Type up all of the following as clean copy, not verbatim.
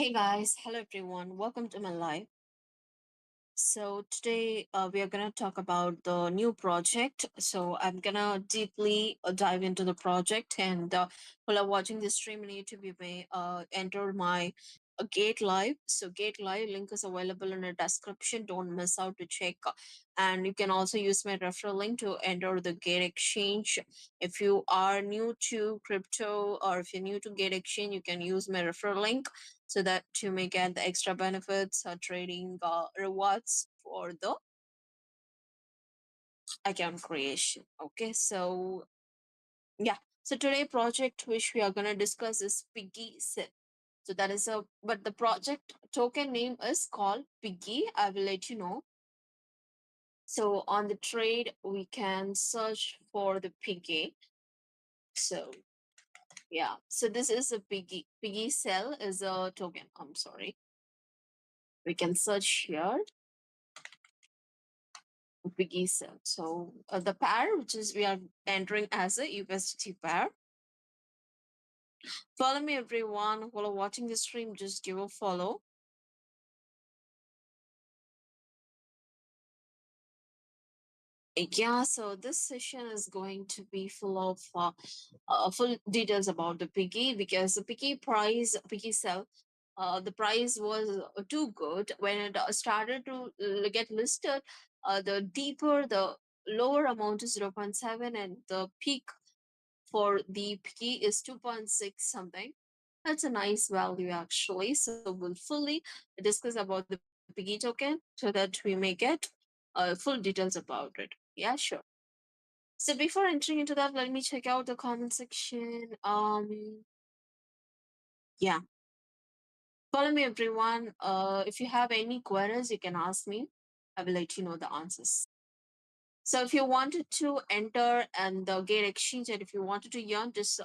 Hey guys, hello everyone, welcome to my live. So today we are gonna talk about the new project. So I'm gonna deeply dive into the project, and while I'm watching this stream on YouTube, you may enter my GateLive. So GateLive link is available in the description. Don't miss out to check, and you can also use my referral link to enter the Gate Exchange. If you are new to crypto or if you're new to Gate Exchange, you can use my referral link so that you may get the extra benefits or trading rewards for the account creation. Okay, so yeah, so today project which we are going to discuss is Piggy Set. So that is a but the project token name is called Piggy. I will let you know. So on the trade we can search for the Piggy. So yeah, so this is a Piggy cell is a token. I'm sorry, we can search here Piggy cell. So the pair which is we are entering as a USDT pair. Follow me everyone while watching the stream. Just give a follow. Yeah, so this session is going to be full of full details about the Piggy because the Piggy cell, the price was too good when it started to get listed. The deeper the lower amount is 0.7 and the peak for the P is 2.6 something. That's a nice value actually. So we'll fully discuss about the Piggy token so that we may get full details about it. Yeah, sure. So before entering into that, let me check out the comment section. Yeah. Follow me everyone. If you have any queries, you can ask me. I will let you know the answers. So if you wanted to enter and the Gate Exchange, and if you wanted to earn, just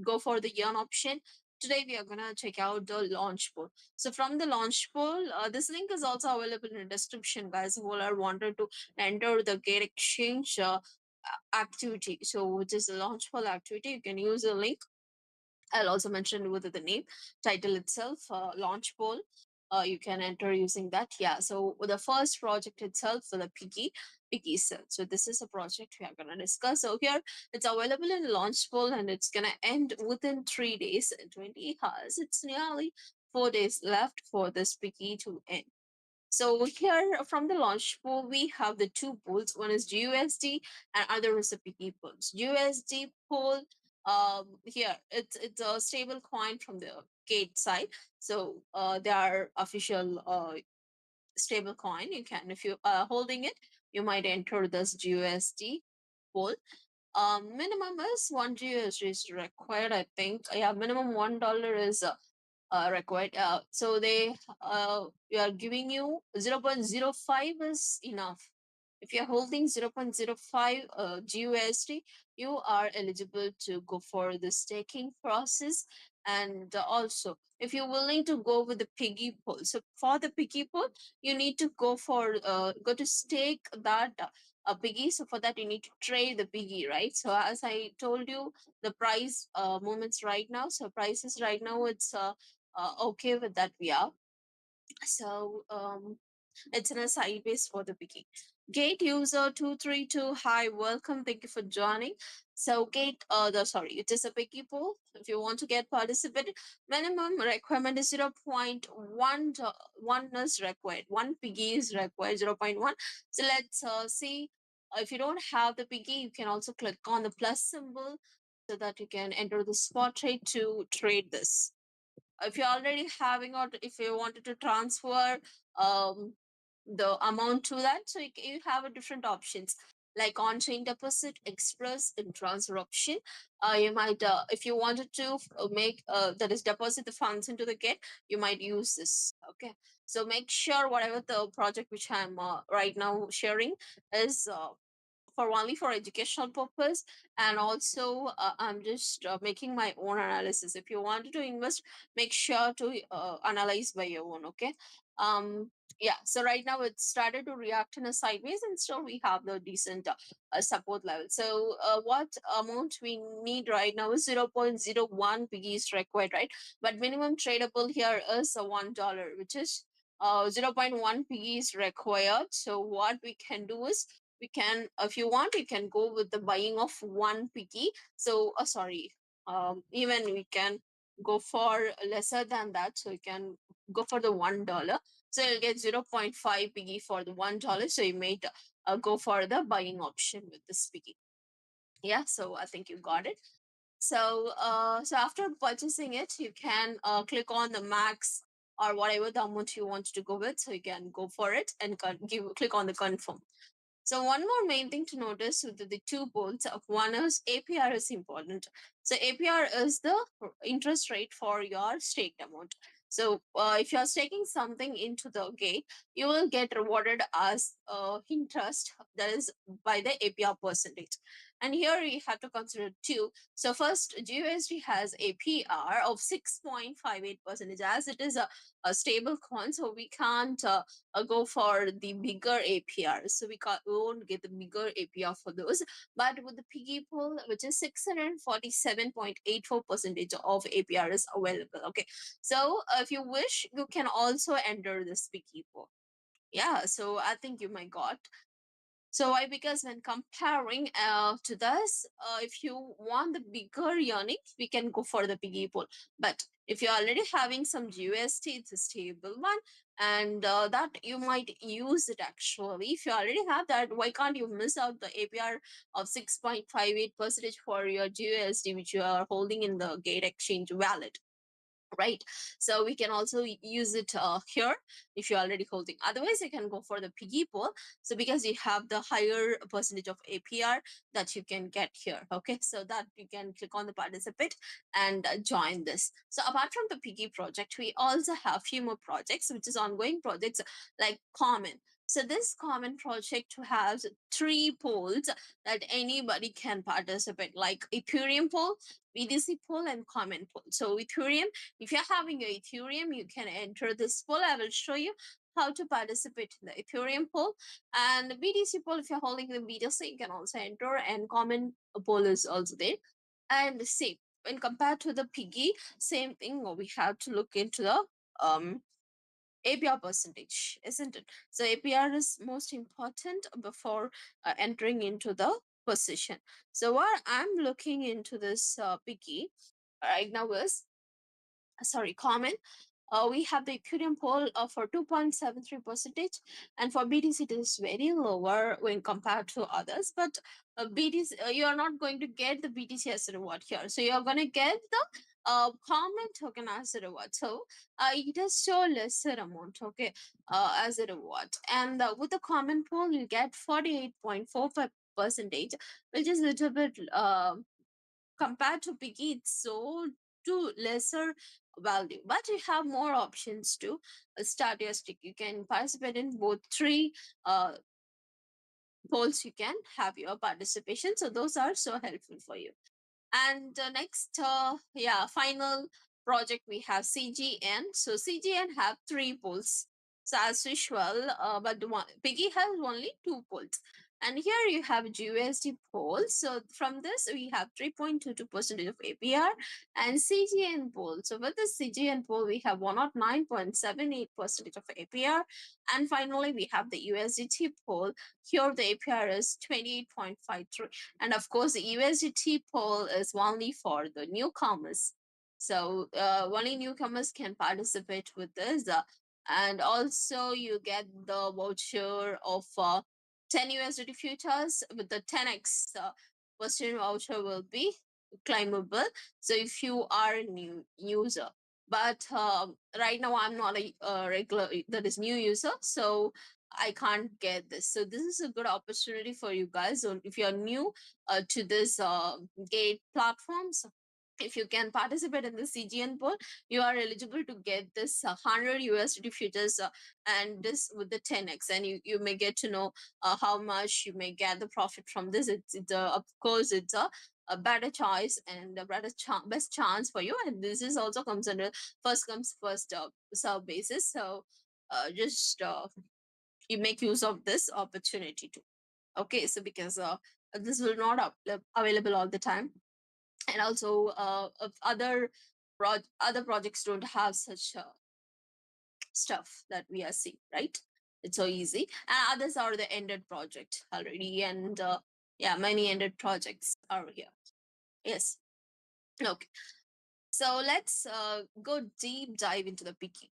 go for the earn option. Today we are gonna check out the launch pool. So from the launch pool, this link is also available in the description, guys. Who are wanted to enter the Gate Exchange activity, so which is the launch pool activity, you can use the link. I'll also mention with the name, title itself, launch poll. You can enter using that. Yeah. So the first project itself for the Piggy cell. So this is a project we are gonna discuss. So here it's available in launch poll and it's gonna end within 3 days and 20 hours. It's nearly 4 days left for this Piggy to end. So here from the launch pool, we have the two pools. One is GUSD and other is the Piggy pools. USD pool, here it's a stable coin from the Gate side. So they are official stable coin. You can, if you are holding it, you might enter this GUSD pool. Minimum is 1 GUSD is required. I think yeah, minimum $1 is required. So you are giving you 0.05 is enough. If you're holding 0.05 GUSD, you are eligible to go for the staking process. And also, if you're willing to go with the piggy pool, so for the piggy pool, you need to go to stake that piggy. So for that, you need to trade the piggy, right? So as I told you, the price movements right now. So prices right now, it's okay with that we are. So it's in a sideways for the picking. Gate user 232, hi, welcome, thank you for joining. So gate, it is a picky pool. If you want to get participated, minimum requirement is 0.1 1 is required. One piggy is required, 0.1. So let's see. If you don't have the piggy, you can also click on the plus symbol so that you can enter the spot trade to trade this. If you're already having, or if you wanted to transfer the amount to that, so you have a different options like on-chain deposit, express, and transfer option. You might if you wanted to make that is deposit the funds into the Gate, you might use this. Okay, so make sure whatever the project which I'm right now sharing is for only for educational purpose, and also I'm just making my own analysis. If you wanted to invest, make sure to analyze by your own. Okay, um yeah, so right now it started to react in a sideways, and still we have the decent support level. So what amount we need right now is 0.01 piggy is required, right? But minimum tradable here is a $1, which is 0.1 piggy is required. So what we can do is, we can, if you want, you can go with the buying of 1 piggy. So sorry, even we can go for lesser than that, so you can go for the $1. So you'll get 0.5 piggy for the $1. So you may go for the buying option with this piggy. Yeah, so I think you got it. So so after purchasing it, you can click on the max or whatever the amount you want to go with. So you can go for it and click on the confirm. So one more main thing to notice with the two bolts of one is APR is important. So APR is the interest rate for your staked amount. So if you are staking something into the gate, you will get rewarded as interest, that is by the APR percentage. And here you have to consider two. So first, GUSD has APR of 6.58%, as it is a stable coin, so we can't go for the bigger APR. So we won't get the bigger APR for those. But with the piggy pool, which is 647.84% of APR is available. Okay. So if you wish, you can also enter this piggy pool. Yeah. So I think you might got. So why? Because when comparing to this, if you want the bigger earnings, we can go for the piggy pool. But if you're already having some GUST, it's a stable one, and that you might use it actually. If you already have that, why can't you miss out the APR of 6.58% for your GUSD, which you are holding in the Gate Exchange wallet? Right, so we can also use it here if you're already holding. Otherwise, you can go for the piggy pool, so because you have the higher percentage of APR that you can get here. Okay, so that you can click on the participate and join this. So apart from the piggy project, we also have few more projects, which is ongoing projects like common. So this common project has 3 polls that anybody can participate, like Ethereum poll, BTC poll, and common poll. So Ethereum, if you're having a Ethereum, you can enter this poll. I will show you how to participate in the Ethereum poll. And the BTC poll, if you're holding the BTC, you can also enter, and common poll is also there. And same, when compared to the Piggy, same thing, we have to look into the APR percentage, isn't it? So APR is most important before entering into the position. So what I'm looking into this Piggy right now is, sorry, common. We have the Ethereum poll for 2.73 percentage, and for BTC it is very lower when compared to others. But BTC, you are not going to get the BTC as a reward here, so you are going to get the common token as a reward. So it is so lesser amount, okay, as a reward. And with the common poll, you get 48.45 percentage, which is a little bit compared to Piggy, it's so to lesser value, but you have more options to start your stick. You can participate in both three polls. You can have your participation, so those are so helpful for you. And next, yeah, final project, we have CGN. So CGN have 3 polls. So as usual, but Piggy has only 2 polls. And here you have GUSD poll. So from this, we have 3.22% of APR and CGN poll. So with the CGN poll, we have 109.78% of APR. And finally, we have the USDT poll. Here the APR is 28.53. And of course, the USDT poll is only for the newcomers. So only newcomers can participate with this. And also, you get the voucher of 10 USDT futures with the 10x Western voucher will be claimable. So if you are a new user, but right now I'm not a regular, that is new user, so I can't get this. So this is a good opportunity for you guys. So if you're new to this Gate platforms, if you can participate in the CGN poll, you are eligible to get this 100 USDT futures and this with the 10x, and you may get to know how much you may get the profit from this. It's of course it's a better choice and a better best chance for you, and this is also comes under first comes first serve basis. So just you make use of this opportunity too. Okay, so because this will not available all the time, and also of other projects don't have such stuff that we are seeing, right? It's so easy, and others are the ended project already, and yeah, many ended projects are here. Yes. Okay, so let's go deep dive into the picking.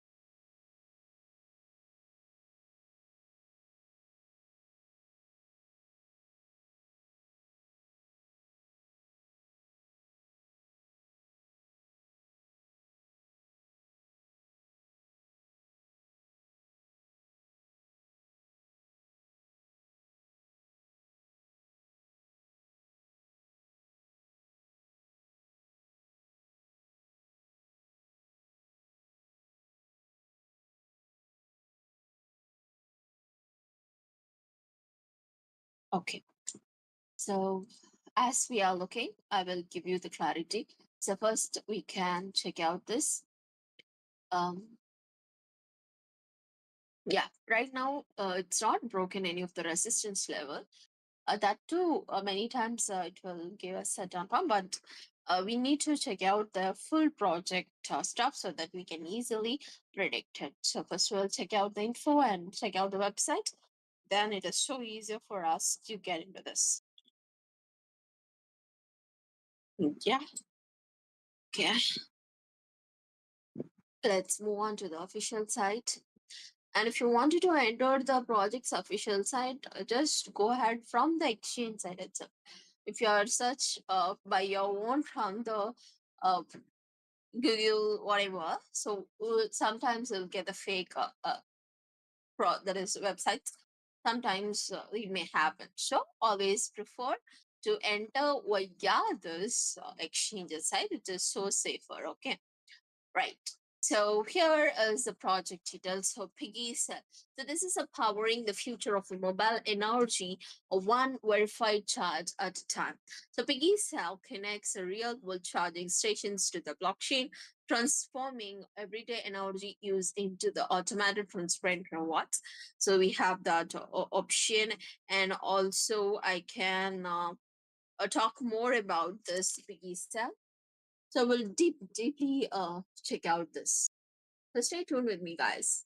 Okay, so as we are looking, I will give you the clarity. So first we can check out this. um yeah, right now it's not broken any of the resistance level. That too, many times it will give us a down pump, but we need to check out the full project stuff so that we can easily predict it. So first we'll check out the info and check out the website. Then it is so easier for us to get into this. Yeah. Okay. Let's move on to the official site. And if you wanted to enter the project's official site, just go ahead from the exchange site itself. If you are search by your own from the uh, Google whatever, so sometimes you'll get a fake that is websites. Sometimes it may happen. So always prefer to enter via this exchange site. It is so safer. Okay. Right. So here is the project details. So Piggy said, so this is a powering the future of mobile energy of one verified charge at a time. So Piggy Cell connects the real world charging stations to the blockchain, transforming everyday energy use into the automated transparent rewards. So we have that option, and also I can talk more about this Piggy Cell. So we'll deeply check out this. So stay tuned with me, guys.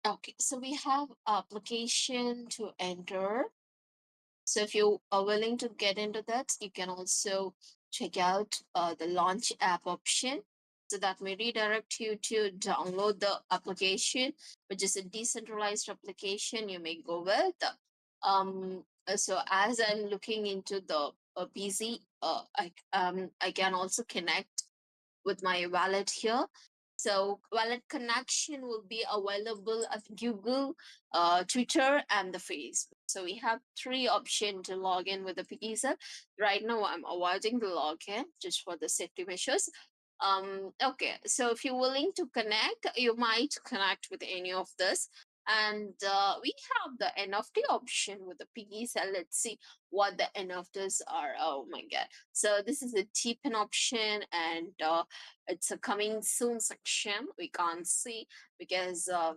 Okay, so we have application to enter. So if you are willing to get into that, you can also check out the launch app option. So that may redirect you to download the application, which is a decentralized application you may go with. So as I'm looking into the PC, I can also connect with my wallet here. So wallet connection will be available at Google, Twitter, and the Facebook. So we have three options to log in with the PizzaApp. Right now, I'm avoiding the login just for the safety measures. Okay, so if you're willing to connect, you might connect with any of this. And we have the NFT option with the Piggy. So let's see what the NFTs are. Oh my god. So this is a T-pin option, and it's a coming soon section. We can't see because the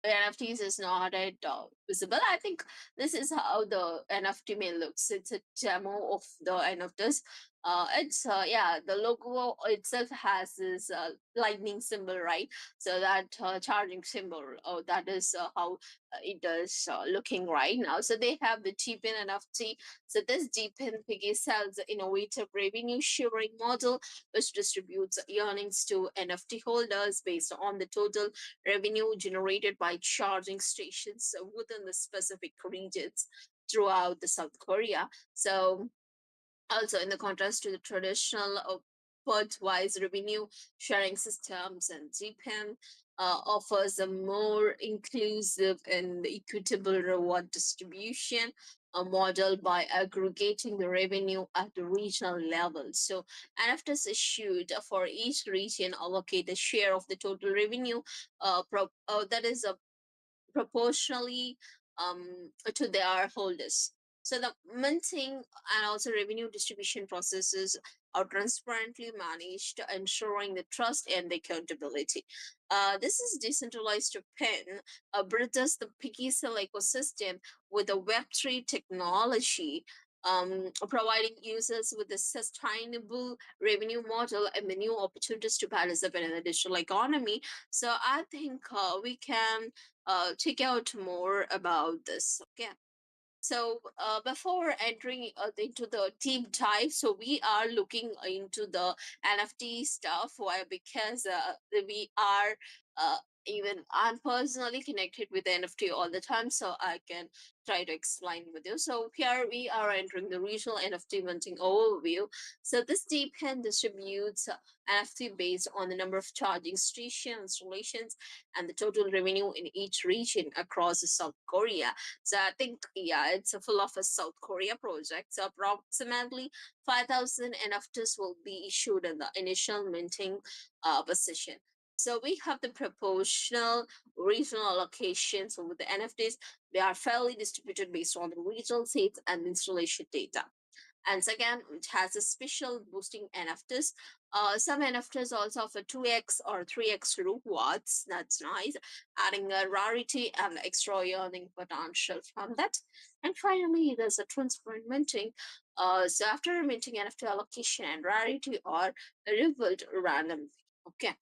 NFTs is not at visible. I think this is how the NFT may looks. It's a demo of the NFTs. It's yeah, the logo itself has this lightning symbol, right? So that charging symbol. Oh, that is how it is looking right now. So they have the G-Pin NFT. So this G-Pin Piggy sells the innovative revenue sharing model, which distributes earnings to NFT holders based on the total revenue generated by charging stations within the specific regions throughout the South Korea. So also in the contrast to the traditional pod-wise revenue sharing systems, and GPIN offers a more inclusive and equitable reward distribution model by aggregating the revenue at the regional level. So NFTs issued for each region allocate a share of the total revenue that is proportionally to their holders. So the minting and also revenue distribution processes are transparently managed, ensuring the trust and the accountability. This is decentralized pen bridges the piggy cell ecosystem with the Web3 technology, providing users with a sustainable revenue model and the new opportunities to participate in the digital economy. So I think we can check out more about this. Okay. So before entering into the deep dive, so we are looking into the NFT stuff. Why? Because we are even I'm personally connected with NFT all the time, so I can try to explain with you. So here we are entering the regional NFT minting overview. So this DeepHand distributes NFT based on the number of charging station installations and the total revenue in each region across South Korea. So I think, yeah, it's a full of a South Korea project. So approximately 5,000 NFTs will be issued in the initial minting position. So we have the proportional regional allocation. So with the NFTs, they are fairly distributed based on the regional states and installation data. And second, it has a special boosting NFTs. Some NFTs also offer 2x or 3x rewards. That's nice, adding a rarity and extra earning potential from that. And finally, there's a transparent minting. So after minting, NFT allocation and rarity are revealed randomly. Okay.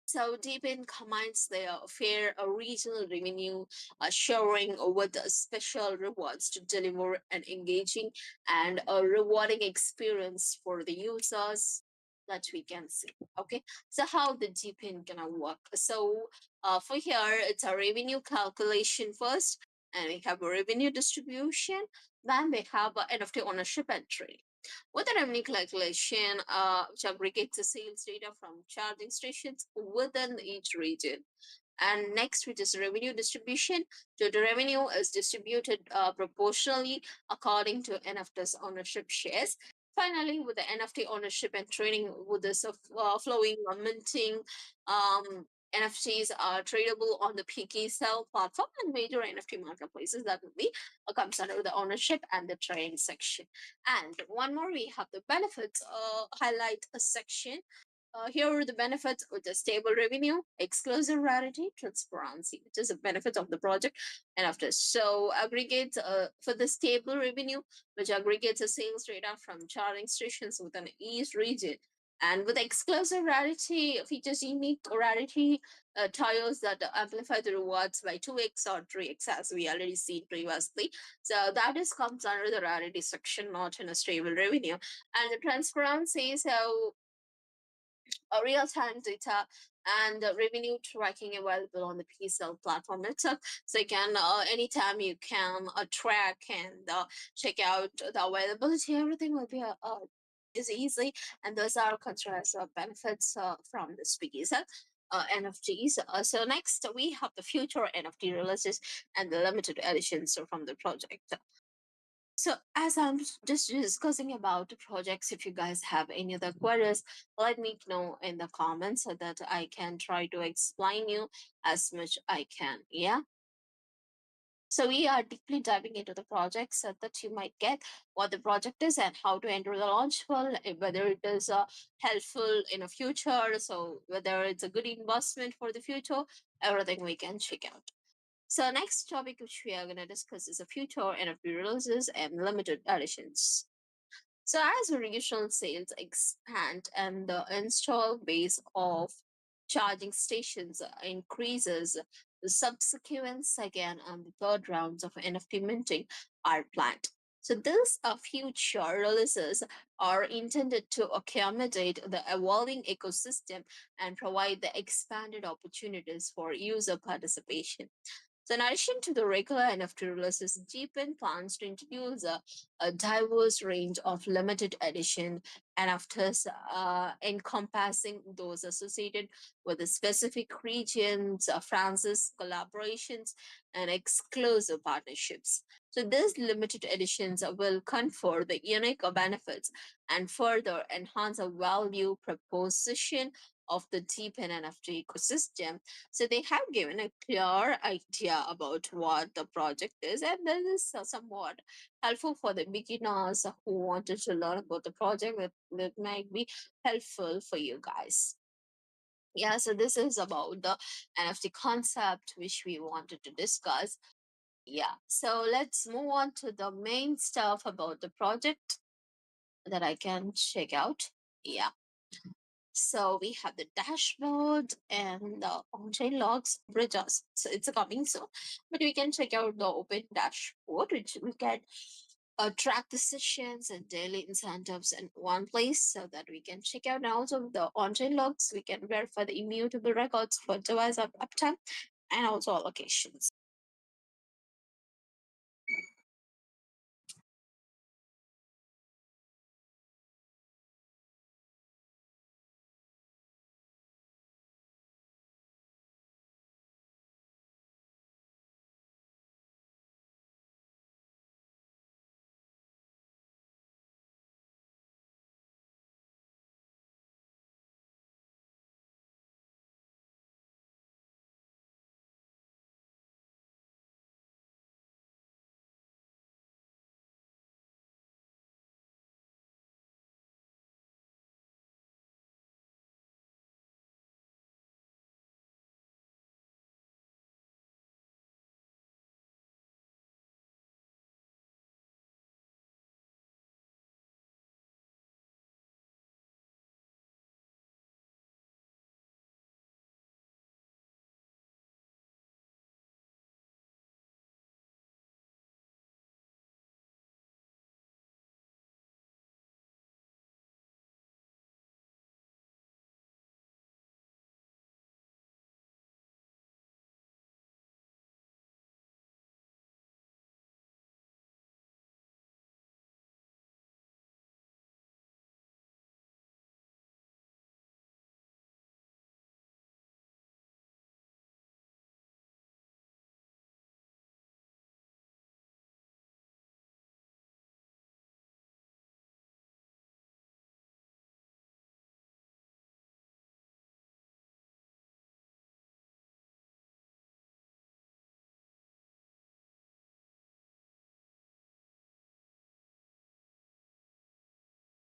So Deepin combines their fair regional revenue sharing with special rewards to deliver an engaging and a rewarding experience for the users that we can see. Okay, so how the Deepin gonna work? So for here, it's a revenue calculation first, and we have a revenue distribution. Then we have a NFT ownership and trading. With the revenue calculation, which aggregates the sales data from charging stations within each region. And next, which is revenue distribution. So the revenue is distributed proportionally according to NFT's ownership shares. Finally, with the NFT ownership and trading, with this flowing minting, NFTs are tradable on the PK Cell platform and major NFT marketplaces. That will be comes under the ownership and the trading section. And one more, we have the benefits highlight a section. Here are the benefits with the stable revenue, exclusive rarity, transparency, which is a benefit of the project. And after so aggregates for the stable revenue, which aggregates the sales data from charging stations within each region. And with exclusive rarity, features unique rarity tiles that amplify the rewards by 2x or 3x, as we already seen previously. So that is comes under the rarity section, not in a stable revenue. And the transparency, so real-time data and revenue tracking available on the PCL platform itself. So you can anytime you can track and check out the availability. Everything will be is easy, and those are considered as benefits from this PCL. NFTs. So next we have the future NFT releases and the limited editions from the project. So as I'm just discussing about the projects, if you guys have any other queries, let me know in the comments so that I can try to explain you as much I can. Yeah. So we are deeply diving into the project so that you might get what the project is and how to enter the launch pool, whether it is helpful in the future, so whether it's a good investment for the future, everything we can check out. So next topic which we are going to discuss is the future NFT releases and limited editions. So as regional sales expand and the install base of charging stations increases, the subsequent second and the third rounds of NFT minting are planned. So these future releases are intended to accommodate the evolving ecosystem and provide the expanded opportunities for user participation. So, in addition to the regular NFT releases, Deepin plans to introduce a diverse range of limited edition NFTs, encompassing those associated with the specific regions, France's collaborations, and exclusive partnerships. So, these limited editions will confer the unique benefits and further enhance the value proposition of the Deepin NFT ecosystem. So they have given a clear idea about what the project is, and this is somewhat helpful for the beginners who wanted to learn about the project. That might be helpful for you guys. Yeah, so this is about the NFT concept which we wanted to discuss. Yeah, so let's move on to the main stuff about the project that I can check out. Yeah. So we have the dashboard and the on-chain logs bridges. So it's coming soon, but we can check out the open dashboard, which we can track the sessions and daily incentives in one place, so that we can check out. And also the on-chain logs, we can verify the immutable records for device uptime and also allocations.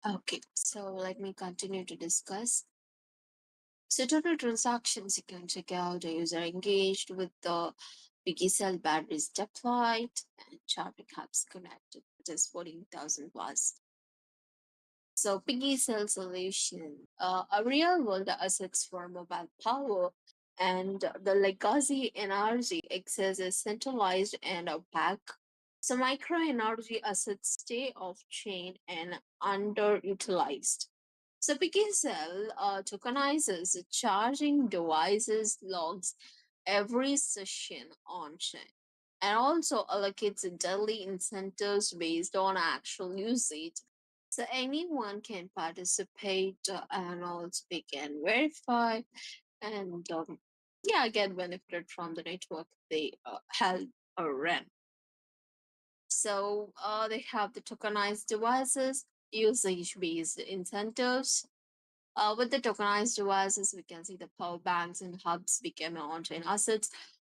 Okay, so let me continue to discuss. So total transactions you can check out, a user engaged with the Piggy cell batteries deployed and charging hubs connected, which is 14,000 plus. So Piggy cell solution, a real world assets for mobile power, and the legacy energy excess is centralized and opaque. So micro energy assets stay off chain and underutilized. So Piggy cell tokenizes the charging devices logs every session on chain, and also allocates daily incentives based on actual usage, so anyone can participate, and also they can verify and yeah, get benefited from the network they held or ran. So they have the tokenized devices, usage based incentives. With the tokenized devices, we can see the power banks and hubs became on-chain assets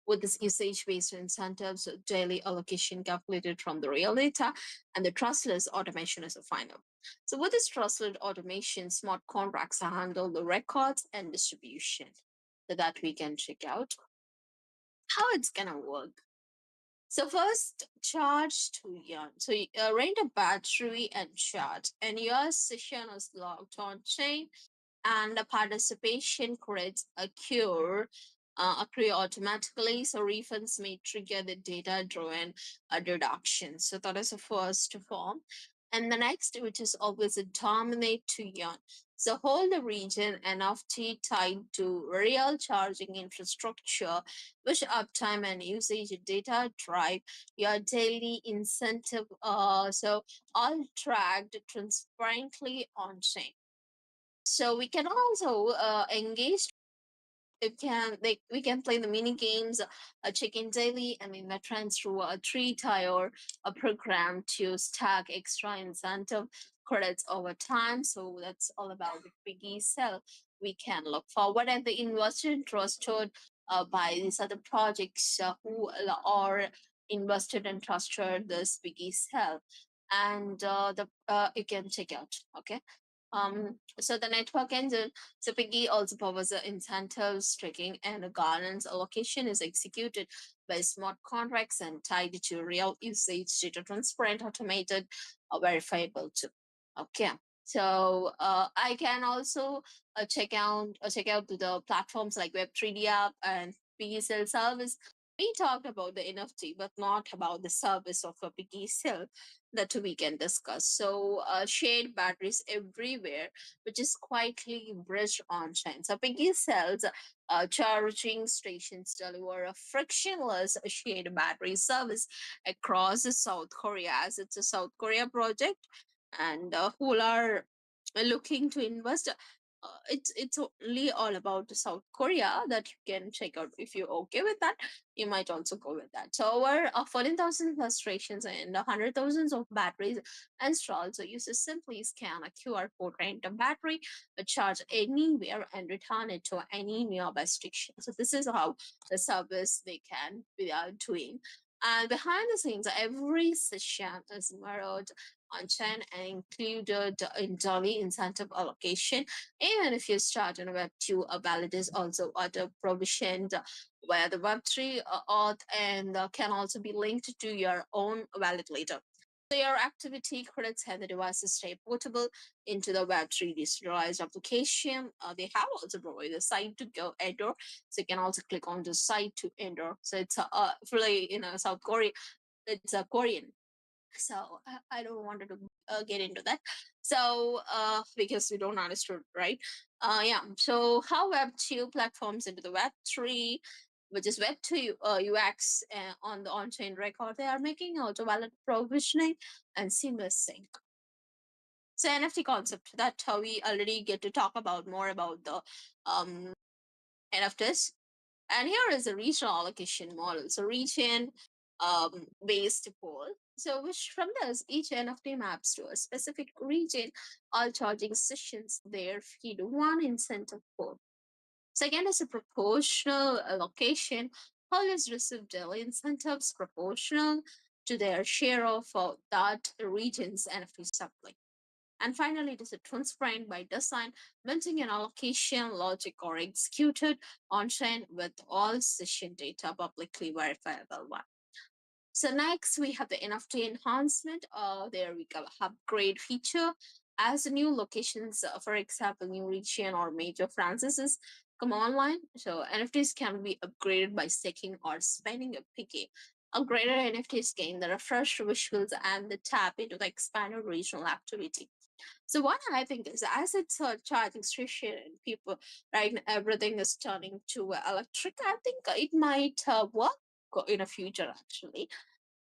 with this usage-based incentives, so daily allocation calculated from the real data, and the trustless automation is a final. So with this trustless automation, smart contracts handle the records and distribution, so that we can check out how it's gonna work. So first, charge to yarn. So you rent a battery and charge, and your session is logged on chain, and the participation credits accrue automatically. So refunds may trigger the data driven deduction. So that is the first form. And the next, which is always a dominate to yawn. So hold the region NFT tied to real charging infrastructure, which uptime and usage data drive your daily incentive. So all tracked transparently on chain. So we can also engage, we can play the mini games, check in daily and in the trends through a three tier a program to stack extra incentive credits over time. So that's all about the piggy cell. We can look forward at the investor trusted by these other projects who are invested and trusted this piggy cell, and the you can check out. Okay. So the network engine, so Piggy also powers the incentives, tracking, and the governance allocation is executed by smart contracts and tied to real usage, data transparent, automated, verifiable too. Okay. So I can also check out the platforms like Web3D app and Piggy Cell service. We talked about the NFT, but not about the service of a Piggy Cell that we can discuss. So, shared batteries everywhere, which is quietly bridged on chain. So, Piggy sells charging stations deliver a frictionless shared battery service across South Korea, as it's a South Korea project, and who are looking to invest. It's only all about South Korea that you can check out. If you're okay with that, you might also go with that. So over 14,000 plus stations and 100,000 of batteries installed. So users simply scan a QR code, rent a battery, charge anywhere, and return it to any nearby station. So this is how the service they can be doing. And behind the scenes, every session is mirrored on chain and included in daily incentive allocation. Even if you start on a Web2, a wallet is also auto provisioned via the Web3 auth, and can also be linked to your own wallet later. So your activity credits and the devices stay portable into the Web3 decentralized application. They have also provided a site to go enter. So you can also click on the site to enter. So it's fully South Korea. It's a Korean, so I don't want to get into that. So because we don't understand, right? Yeah. So how Web2 platforms into the Web3, which is Web2 UX on the on-chain record, they are making auto wallet provisioning and seamless sync. So NFT concept that we already get to talk about more about the um, NFTs. And here is a regional allocation model. So region based pool. So which from this, each NFT maps to a specific region, all charging sessions there feed one incentive pool. Second is a proportional allocation. Holders receive daily incentives proportional to their share of that region's NFT supply. And finally, it is a transparent by design, minting an allocation logic or executed on chain with all session data publicly verifiable one. So next we have the NFT enhancement. There we go, upgrade feature. As the new locations, for example, new region or major franchises come online, so NFTs can be upgraded by staking or spending a piggy. Upgraded NFTs gain the refreshed visuals and the tap into the expanded regional activity. So what I think is, as it's a charging station and people right now everything is turning to electric, I think it might work in the future actually.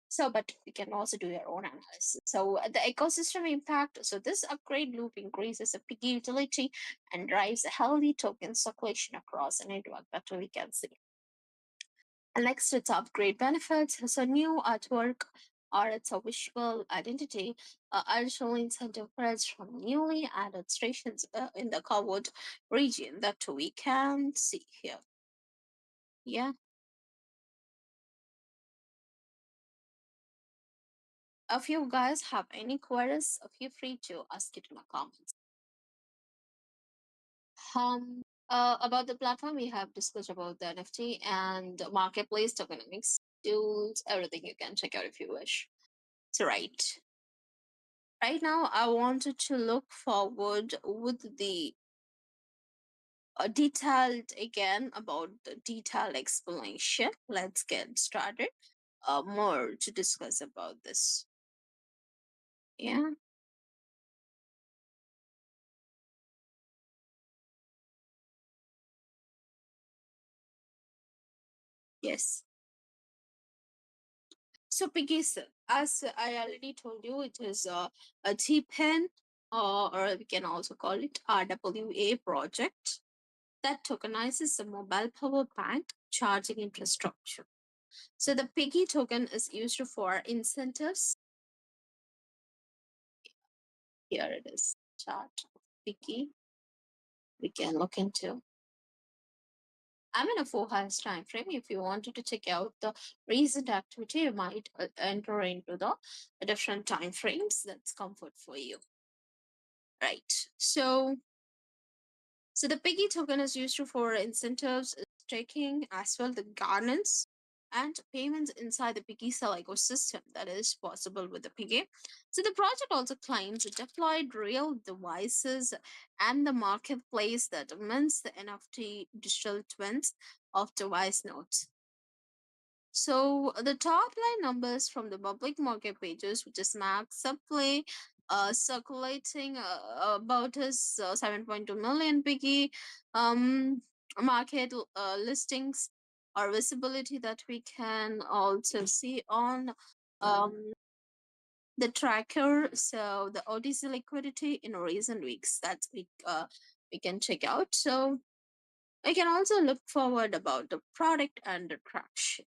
So, but you can also do your own analysis. So the ecosystem impact. So this upgrade loop increases the piggy utility and drives a healthy token circulation across the network. That we can see. And next, it's upgrade benefits. So new artwork or its a visual identity, additional incentive credits from newly added stations in the covered region that we can see here. Yeah. If you guys have any queries, feel free to ask it in the comments. About the platform, we have discussed about the NFT and marketplace tokenomics tools, everything you can check out if you wish. So right now, I wanted to look forward with the detailed again about the detailed explanation. Let's get started. More to discuss about this. Yeah. Yes. So Piggy's, as I already told you, it is a T-pen, or we can also call it RWA project that tokenizes the mobile power bank charging infrastructure. So the Piggy token is used for incentives. Here it is, chart Piggy. We can look into. I'm in a 4 hours time frame. If you wanted to check out the recent activity, you might enter into the different time frames that's comfort for you. Right. So the Piggy token is used for incentives, staking, as well the governance and payments inside the Piggy cell ecosystem that is possible with the Piggy. So the project also claims it deployed real devices and the marketplace that mints the NFT digital twins of device nodes. So the top line numbers from the public market pages, which is Max Supply, circulating about his 7.2 million Piggy market listings or visibility that we can also see on um, the tracker. So the OTC liquidity in recent weeks that we can check out. So I can also look forward about the product and the traction.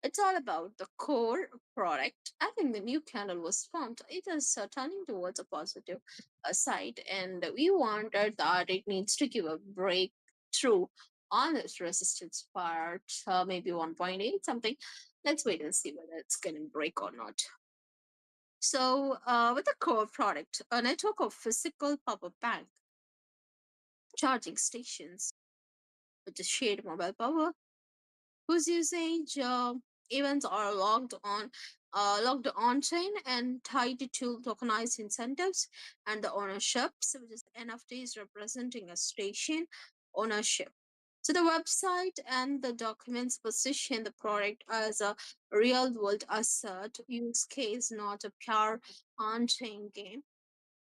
It's all about the core product. I think the new candle was formed. It is turning towards a positive side, and we wanted that it needs to give a breakthrough on this resistance part, maybe 1.8 something. Let's wait and see whether it's going to break or not. So, with the core product, a network of physical power bank charging stations, which is shared mobile power whose usage events are logged on chain and tied to tokenized incentives and the ownership, so which is NFTs representing a station ownership. So the website and the documents position the product as a real world asset use case, not a pure on chain game.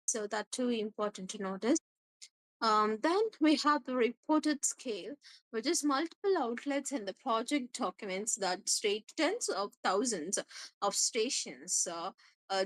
So that too important to notice. Then we have the reported scale, which is multiple outlets in the project documents that state tens of thousands of stations,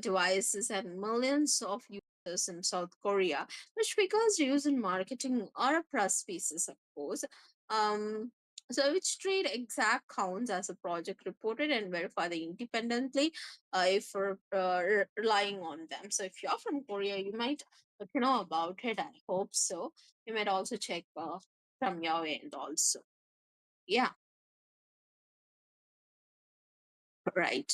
devices, and millions of users in South Korea, which figures used in marketing or press pieces, of course. Um, so which treat exact counts as a project reported and verify the independently if relying on them. So if you're from Korea, you might to know about it. I hope so. You might also check from your end also. Yeah, right.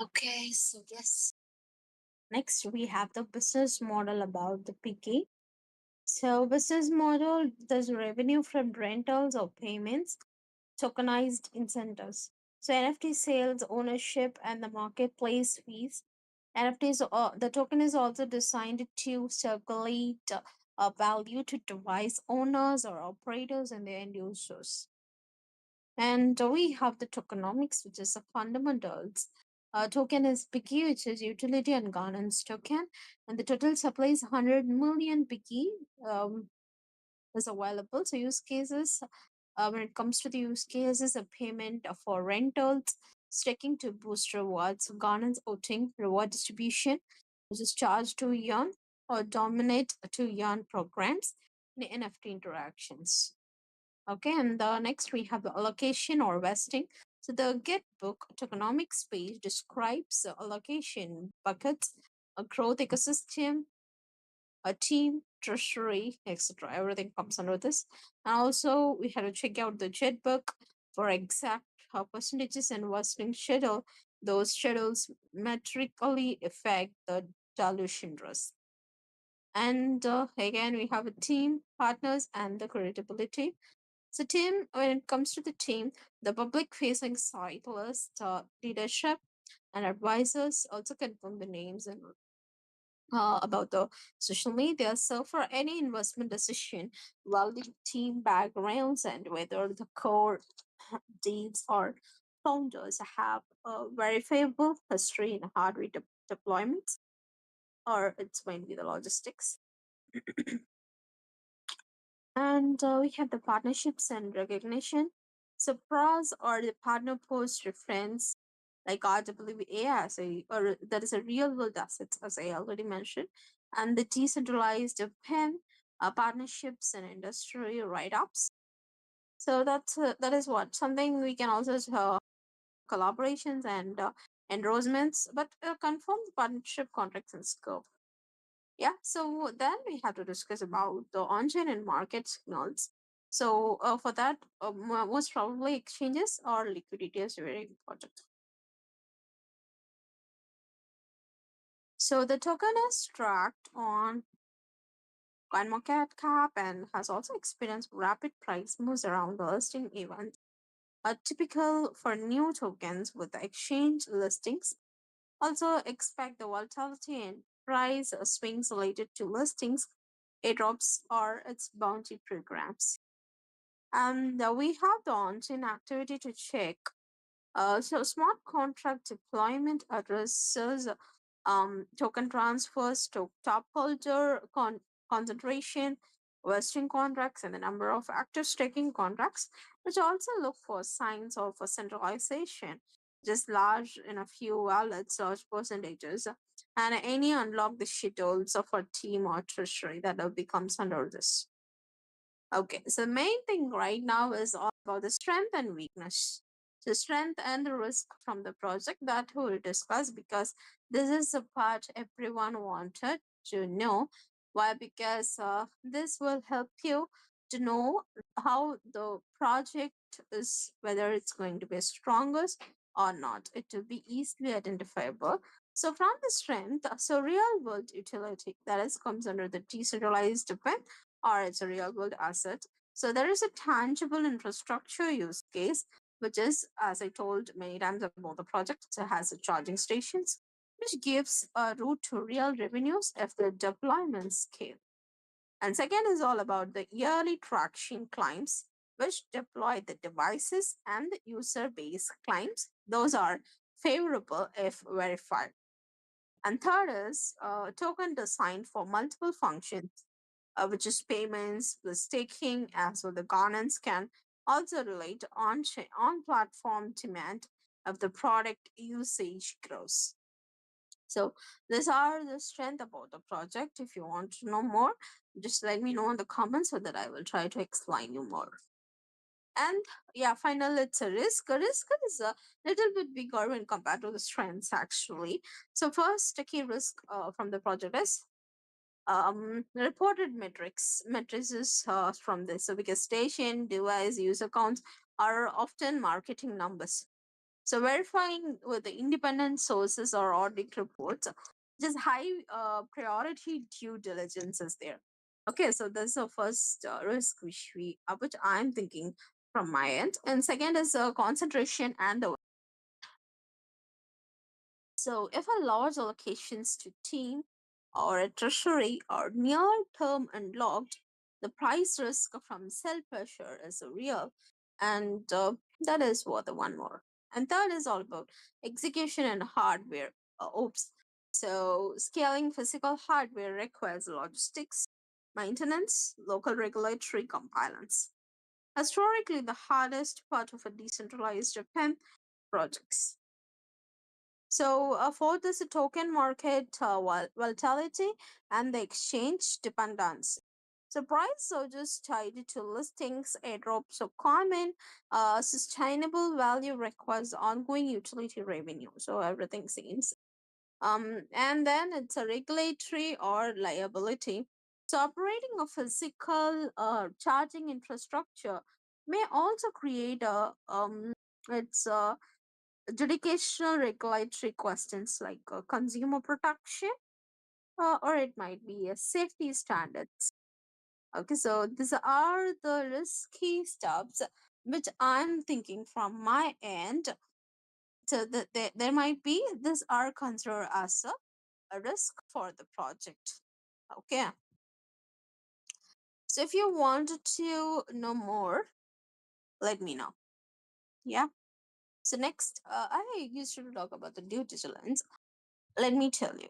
Okay, so yes. Next, we have the business model about the PK. So, business model, there's revenue from rentals or payments, tokenized incentives. So, NFT sales, ownership, and the marketplace fees. NFTs, the token is also designed to circulate value to device owners or operators and the end users. And we have the tokenomics, which is the fundamentals. Token is Piggy, which is utility and governance token, and the total supply is 100 million Piggy is available. So use cases, when it comes to the use cases, a payment for rentals, staking to boost rewards, governance voting, reward distribution, which is charged to earn or dominate to earn programs, and NFT interactions. Okay, and the next we have the allocation or vesting. So the get book tokenomics page describes the allocation buckets, a growth ecosystem, a team, treasury, etc. Everything comes under this. And also we have to check out the jet book for exact percentages and vesting schedule. Those schedules metrically affect the dilution risk. And again, we have a team, partners, and the credibility. So, team, when it comes to the team, the public facing site list, leadership, and advisors also confirm the names and about the social media. So, for any investment decision, valid team backgrounds and whether the core deals or founders have a verifiable history in hardware deployments, or it's going to be the logistics. And we have the partnerships and recognition. So pros are the partner post reference, like RWA as a or that is a real world assets, as I already mentioned, and the decentralized pen partnerships and industry write ups. So that is what something we can also collaborations and endorsements, but confirm the partnership contracts and scope. Yeah, so then we have to discuss about the on-chain and market signals. So for that, most probably exchanges or liquidity is very important. So the token is tracked on CoinMarketCap and has also experienced rapid price moves around the listing event. Typical for new tokens with the exchange listings. Also expect the volatility in price swings related to listings, airdrops, or its bounty programs. And we have the on-chain activity to check. So smart contract deployment addresses token transfers to top holder concentration, vesting contracts, and the number of active staking contracts, which also look for signs of a centralization, just large in a few wallets, large percentages, and any unlock the schedules of a team or treasury that becomes under this. Okay, so the main thing right now is all about the strength and weakness. So strength and the risk from the project that we'll discuss, because this is the part everyone wanted to know. Why? Because this will help you to know how the project is, whether it's going to be strongest or not. It will be easily identifiable. So from the strength, so real world utility, that is comes under the decentralized event, or it's a real world asset. So there is a tangible infrastructure use case, which is, as I told many times about the project, it has a charging stations, which gives a route to real revenues if the deployment scale. And second is all about the yearly traction climbs, which deploy the devices and the user base climbs. Those are favorable if verified. And third is token designed for multiple functions, which is payments, the staking, as well the governance can also relate on platform demand of the product usage grows. So these are the strength about the project. If you want to know more, just let me know in the comments so that I will try to explain you more. And yeah, final, it's a risk. A risk is a little bit bigger when compared to the strengths actually. So first, the key risk from the project is reported metrics is from this. So because station device user counts are often marketing numbers. So verifying with the independent sources or audit reports, just high priority due diligence is there. Okay, so that's the first risk which I'm thinking from my end, and second is concentration and the. So, if a large allocations to team or a treasury are near term and locked, the price risk from sell pressure is real, and that is what the one more. And third is all about execution and hardware. Oops. So, scaling physical hardware requires logistics, maintenance, local regulatory compliance. Historically, the hardest part of a decentralized pen projects. So, for this token market volatility and the exchange dependence. So, price surges tied to listings, airdrops are common. Sustainable value requires ongoing utility revenue. So, everything seems. And then it's a regulatory or liability. So, operating a physical charging infrastructure may also create a it's a judicational regulatory questions like consumer protection, or it might be a safety standards. Okay, so these are the risky steps which I'm thinking from my end. So there might be these are considered as a risk for the project. Okay, so if you want to know more, let me know. Yeah. So next, I used to talk about the due diligence. Let me tell you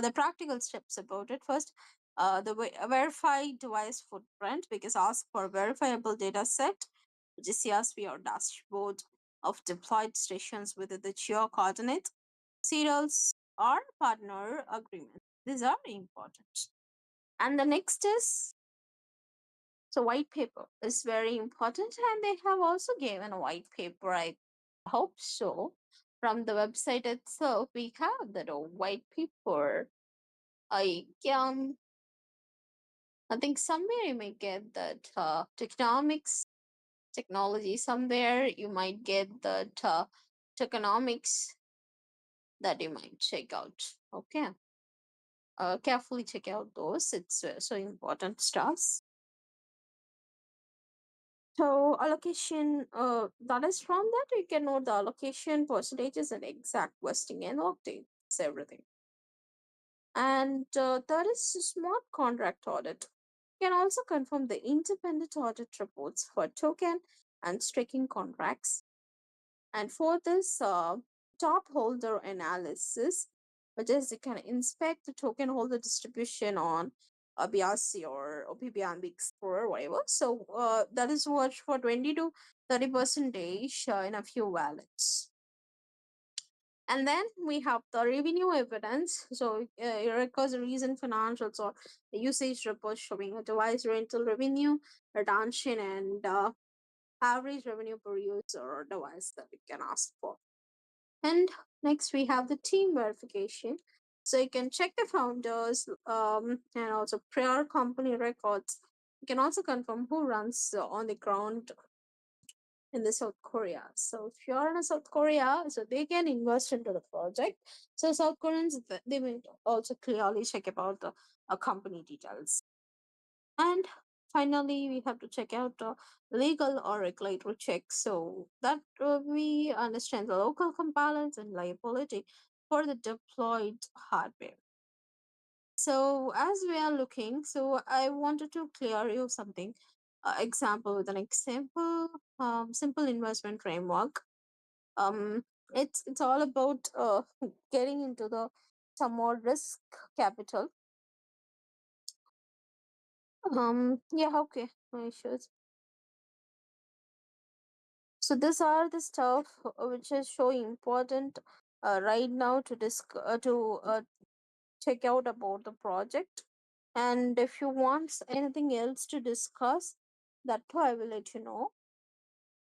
the practical steps about it. First, verify device footprint, because ask for verifiable data set, which is CSV or dashboard of deployed stations with the geo coordinate, serials, or partner agreement. These are important. And the next is, so white paper is very important, and they have also given a white paper. I hope so. From the website itself, we have that white paper. I think somewhere you may get that economics technology. Somewhere you might get that tokenomics that you might check out. Okay, carefully check out those. It's so important stuff. So allocation, that is from that you can know the allocation percentages and exact vesting and lock dates, everything. And there is a smart contract audit. You can also confirm the independent audit reports for token and staking contracts. And for this top holder analysis, which is you can inspect the token holder distribution on a BRC or OPBNB Explorer, whatever. So that is what for 20 to 30 percentage in a few wallets. And then we have the revenue evidence. So it records recent financials or usage reports showing a device rental revenue, retention, and average revenue per user or device that we can ask for. And next we have the team verification. So you can check the founders and also prior company records. You can also confirm who runs on the ground in the South Korea. So if you're in South Korea, so they can invest into the project. So South Koreans, they will also clearly check about the company details. And finally, we have to check out the legal or regulatory checks so that we understand the local compliance and liability for the deployed hardware. So as we are looking, so I wanted to clear you something. Example with an example, simple investment framework. Um, it's all about getting into the some more risk capital. Yeah, okay, no issues. So these are the stuff which is so important right now to check out about the project. And if you want anything else to discuss, that too I will let you know.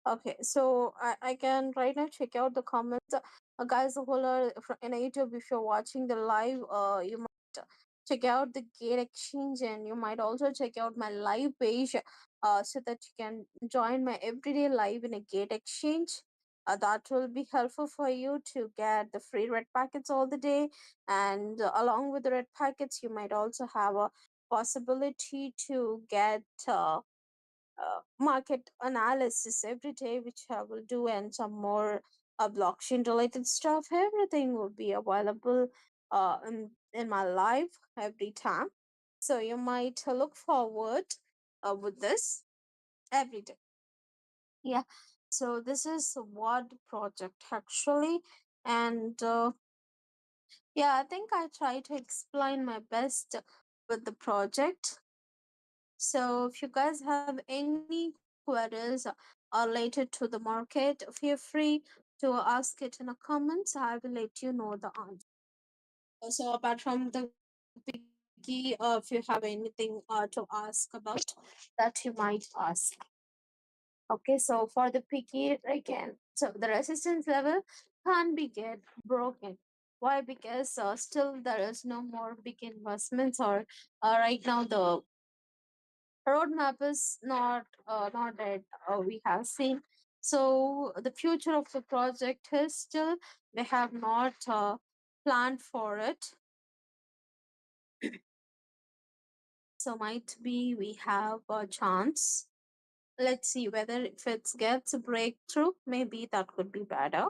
Okay, so I can right now check out the comments. Guys who are in YouTube, if you're watching the live, you might check out the Gate Exchange, and you might also check out my live page so that you can join my everyday live in a Gate Exchange. That will be helpful for you to get the free red packets all the day. And along with the red packets, you might also have a possibility to get market analysis every day, which I will do, and some more blockchain related stuff. Everything will be available in my live every time. So you might look forward with this every day. Yeah. So this is what project actually. And yeah, I think I try to explain my best with the project. So if you guys have any queries related to the market, feel free to ask it in the comments. I will let you know the answer. So apart from the Piggy, if you have anything to ask about, that you might ask. Okay, so for the Piggy again, so the resistance level can't be get broken. Why? Because still there is no more big investments, or right now the roadmap is not that we have seen. So the future of the project is still we have not planned for it. So might be we have a chance. Let's see whether if it gets a breakthrough, maybe that could be better.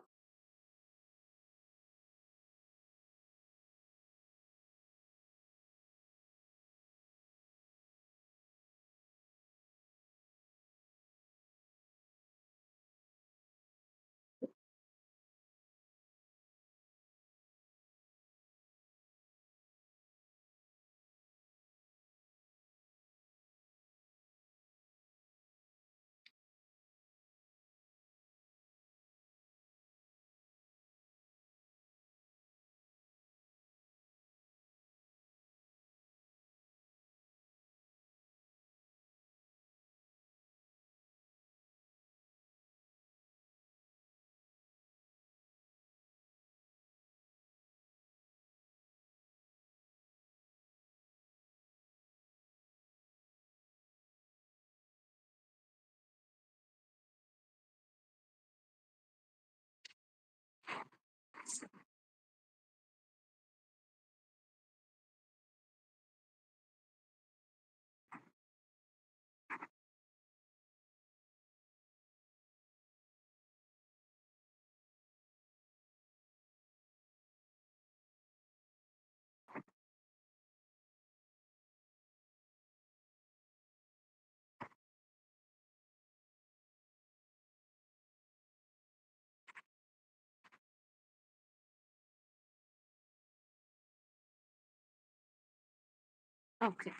Okay.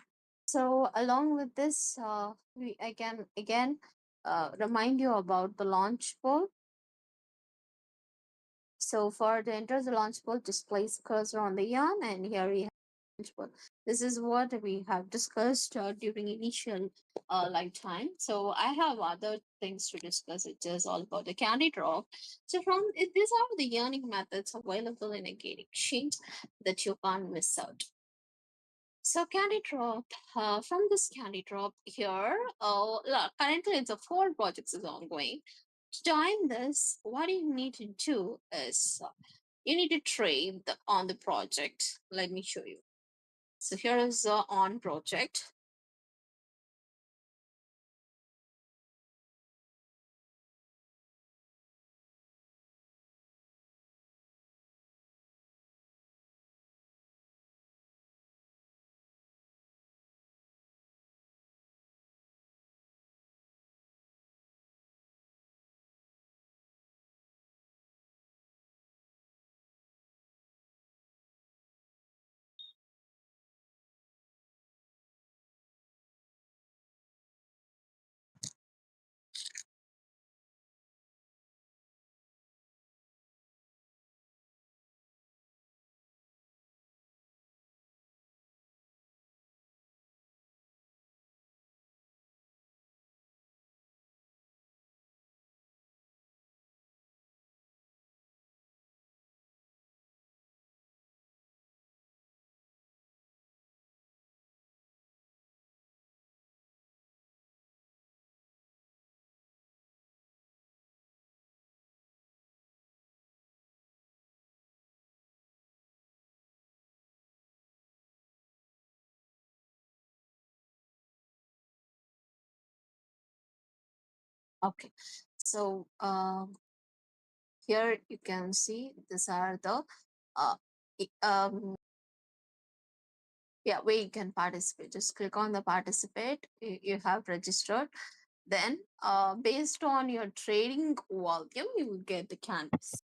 So along with this, we again remind you about the launch poll. So for the enter the launch poll, just place cursor on the yarn, and here we have launch poll. This is what we have discussed during initial lifetime. So I have other things to discuss. It is all about the candy drop. So these are the earning methods available in a gate exchange that you can't miss out. So Candy Drop, from this Candy Drop here, currently it's a 4 projects is ongoing. To join this, what you need to do is you need to trade on the project. Let me show you. So here is the on project. Okay, so here you can see these are the uh, yeah, where you can participate. Just click on the participate. You have registered. Then based on your trading volume, you will get the canvas.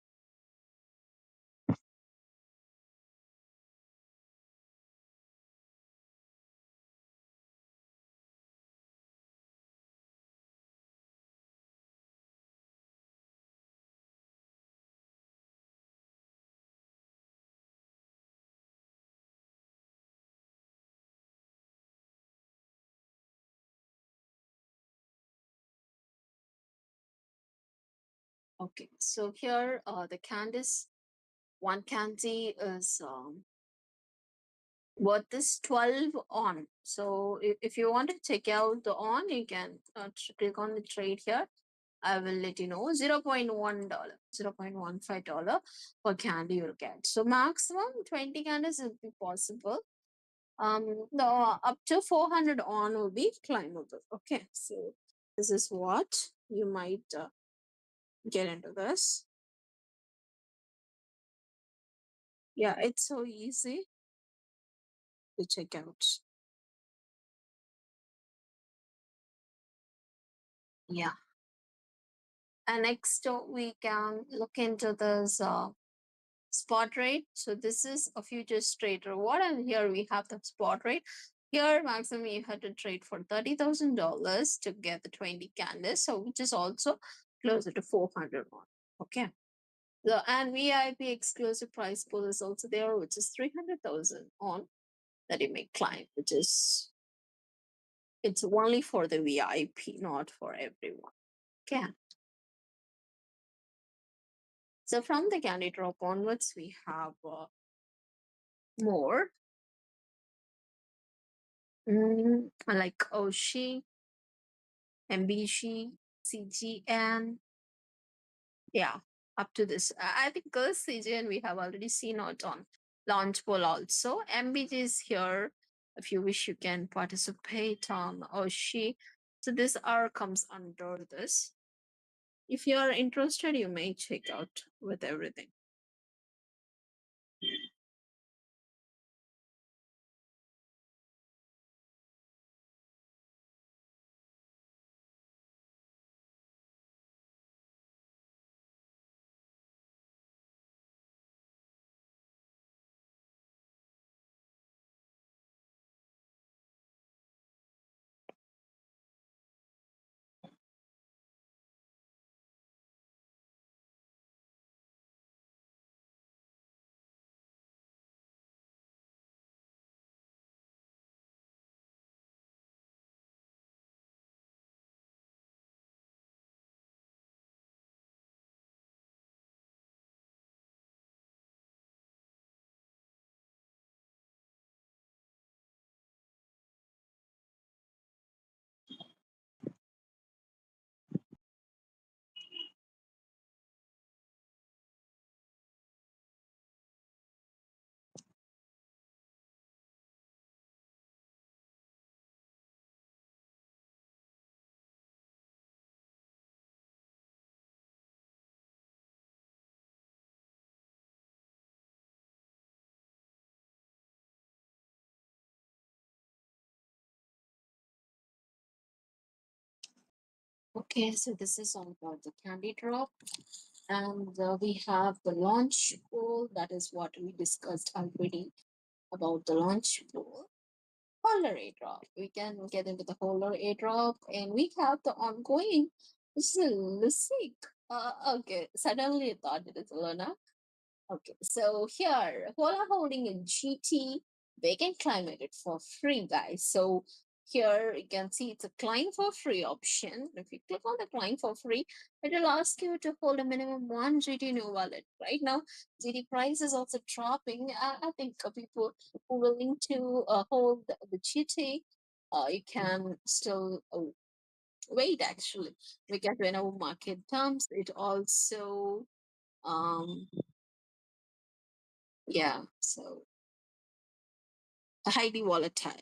Okay, so here the candies, one candy is worth this 12 on. So if you want to check out the on, you can click on the trade here. I will let you know. $0.1, $0.15 per candy you'll get. So maximum 20 candies will be possible. The up to 400 on will be climbable. Okay, so this is what you might get into this. Yeah, it's so easy to check out. Yeah. And next we can look into this spot rate. So this is a futures trade reward, and here we have the spot rate. Here maximum you had to trade for $30,000 to get the 20 candles, so which is also closer to 400 on. Okay. And VIP exclusive price pool is also there, which is 300,000 on that you may climb, which is it's only for the VIP, not for everyone. Okay. So from the candy drop onwards, we have more like Oshi, MBC, CGN. Yeah, up to this. I think CGN we have already seen out on Launchpool also. MBG is here. If you wish, you can participate on Oshi. So this R comes under this. If you are interested, you may check out with everything. Okay, so this is all about the candy drop. And we have the launch pool. That is what we discussed already about the launch pool. Holder airdrop. We can get into the holder airdrop, and we have the ongoing. This is a Lusik. Okay, suddenly I thought it is Luna. Okay, so here, Hola holding a GT, they can climb it for free, guys. So here you can see it's a climb for free option. If you click on the climb for free, it will ask you to hold a minimum one GT in your wallet. Right now, GT price is also dropping. I think people who are willing to hold the GT, you can still wait actually, because whenever market comes, it also um yeah, so highly volatile.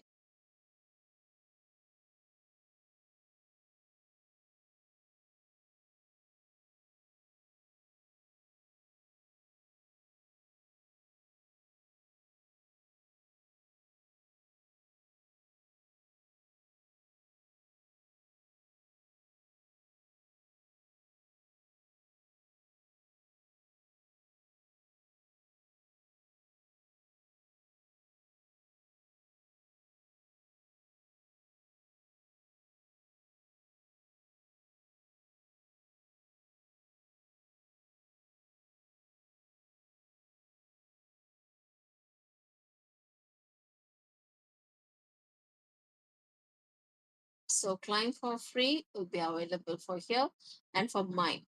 So claim for free will be available for here and for mine.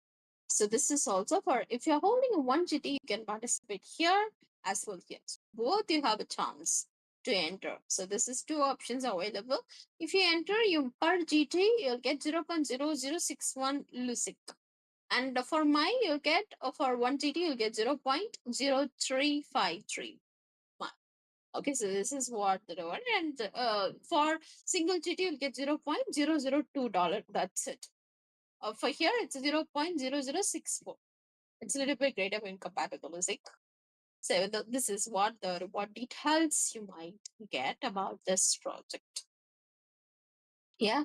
So this is also for if you're holding a 1 GT, you can participate here as well here. So both you have a chance to enter. So this is two options available. If you enter, you per GT, you'll get 0.0061 Lusic. And for mine, you'll get for 1 GT, you'll get 0.0353. Okay, so this is what the reward, and for single GT, you'll get $0.002. That's it. For here, it's 0.0064. It's a little bit greater when compared to the music. So this is what the reward details you might get about this project. Yeah.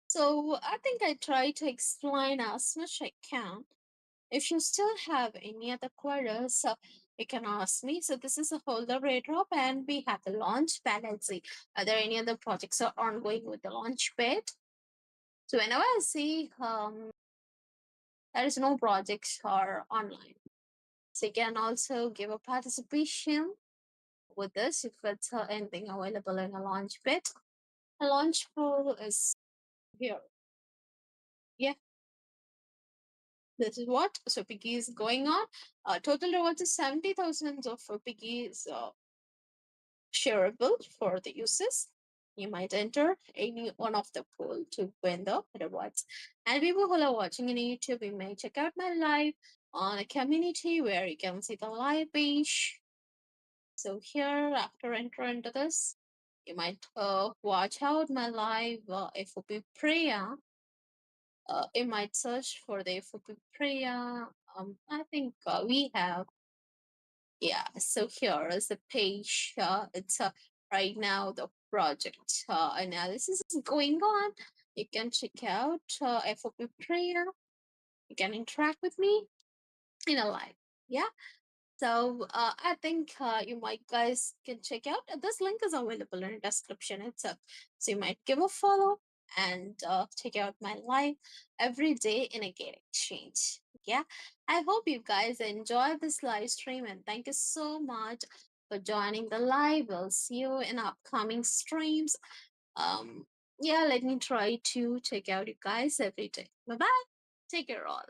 So I think I try to explain as much I can. If you still have any other queries, you can ask me. So this is a holder airdrop, and we have the launch pad. Let's see, are there any other projects are ongoing with the launch pad? So whenever I see there is no projects are online, so you can also give a participation with this if it's anything available in a launch pad. A launch pool is here. Yeah, this is what so Piggy is going on. Total rewards is 70,000 of Piggy's shareable for the users. You might enter any one of the pool to win the rewards. And people who are watching on YouTube, you may check out my live on a community where you can see the live page. So here, after entering into this, you might watch out my live FOP prayer. You might search for the FOP prayer. I think we have yeah, so here is the page. It's right now the project analysis is going on. You can check out FOP prayer. You can interact with me in a live. Yeah. So I think you might guys can check out. This link is available in the description itself. So you might give a follow and check out my live every day in a gate exchange. Yeah, I hope you guys enjoy this live stream, and thank you so much for joining the live. We'll see you in upcoming streams. Yeah, let me try to check out you guys every day. Bye bye. Take care all.